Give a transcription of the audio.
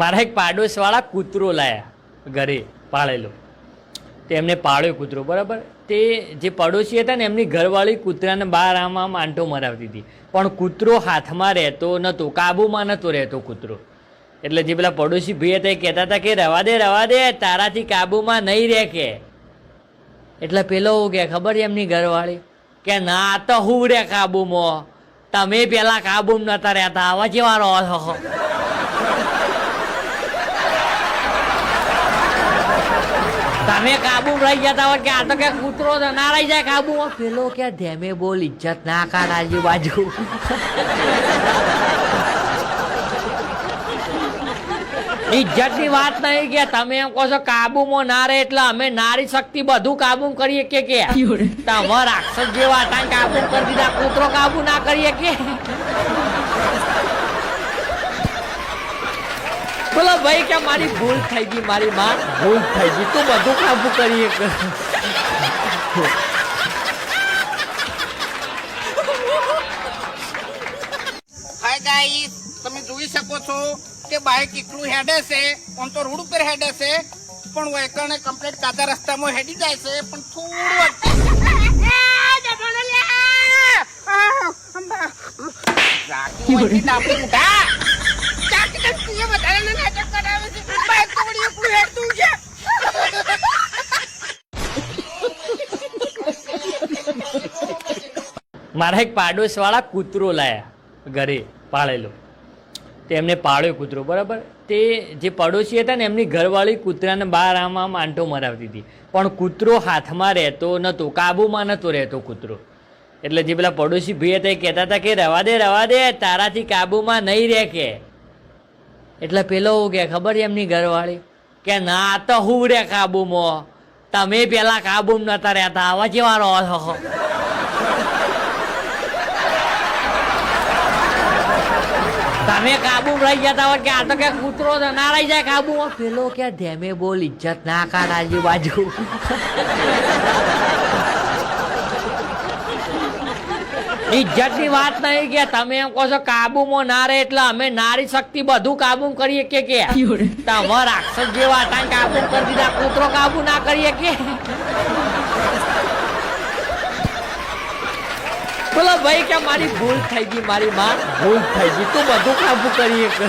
મારા એક પાડોશવાળા કૂતરો લાયા ઘરે પાળેલો. તેમને પાળ્યો કૂતરો, બરાબર. તે જે પડોશી હતા ને એમની ઘરવાળી કૂતરાને બહાર આમ આંટો મરાવતી હતી, પણ કૂતરો હાથમાં રહેતો નહોતો, કાબુમાં નહોતો રહેતો કૂતરો. એટલે જે પેલા પડોશી ભાઈ હતા એ કહેતા હતા કે રવા દે તારાથી કાબુમાં નહીં રહે કે. એટલે પેલો કે ખબર છે એમની ઘરવાળી કે ના તો હું રે કાબુમાં, તમે પેલા કાબુમાં નતા રહેતા, આવા જેવા રહો છો. તમે કાબુ રહી જતા હોય કે આ તો કે કૂતરો ના રહી જાય કાબુમાં. પેલો કે ધેમે બોલ, ઇજ્જત ના કાઢ આજુબાજુ. ઇજ્જતની વાત નહીં કે તમે એમ કહો છો કાબુમાં ના રહે એટલે અમે નારી શક્તિ બધું કાબુ કરીએ કે તમે રાક્ષસ જેવા હતા કાબુ કરી દીધા, કૂતરો કાબુ ના કરીએ કે. બોલો ભાઈ કે મારી ભૂલ થઈ ગઈ, મારી માં ભૂલ થઈ ગઈ, તું બધું કાબુ કરીએ કે. હાય ગાઈસ, તમે જોઈ શકો છો કે બાઈક કેટલું હેડે છે. આમ તો રોડ ઉપર હેડે છે, પણ વેકરને કમ્પ્લીટ કાચા રસ્તામાં હેડી જાય છે, પણ મારા એક પાડોશવાળા કૂતરો લાયા ઘરે પાળેલો. તેમને પાળ્યો કૂતરો, બરાબર. તે જે પડોશી હતા ને એમની ઘરવાળી કૂતરાને બહાર આમ આંટો મરાવતી હતી, પણ કૂતરો હાથમાં રહેતો નહોતો, કાબુમાં નહોતો રહેતો કૂતરો. એટલે જે પેલા પડોશી ભાઈ હતા એ કહેતા હતા કે રવા દે તારાથી કાબુમાં નહીં રહે કે. એટલે પેલો કે ખબર છે એમની ઘરવાળી કે ના તો હું રે કાબુમાં, તમે પેલા કાબુમાં નતા રહેતા, આવા જેવા રહો છો. તમે કાબુ રહી જતા હોય કે આ તો કે કૂતરો ના રહી જાય કાબુમાં. પેલો કે ધેમે બોલ, ઇજ્જત ના કાઢ આજુબાજુ. ઇજ્જતની વાત નહીં કે તમે એમ કહો છો કાબુમાં ના રહે એટલે અમે નારી શક્તિ બધું કાબુ કરીએ કે તમે રાક્ષસ જેવા હતા કાબુ કરી દીધા, કૂતરો કાબુ ના કરીએ કે. બોલો ભાઈ કે મારી ભૂલ થઈ ગઈ, મારી માં ભૂલ થઈ ગઈ, તું બધું કાબુ કરીએ કે.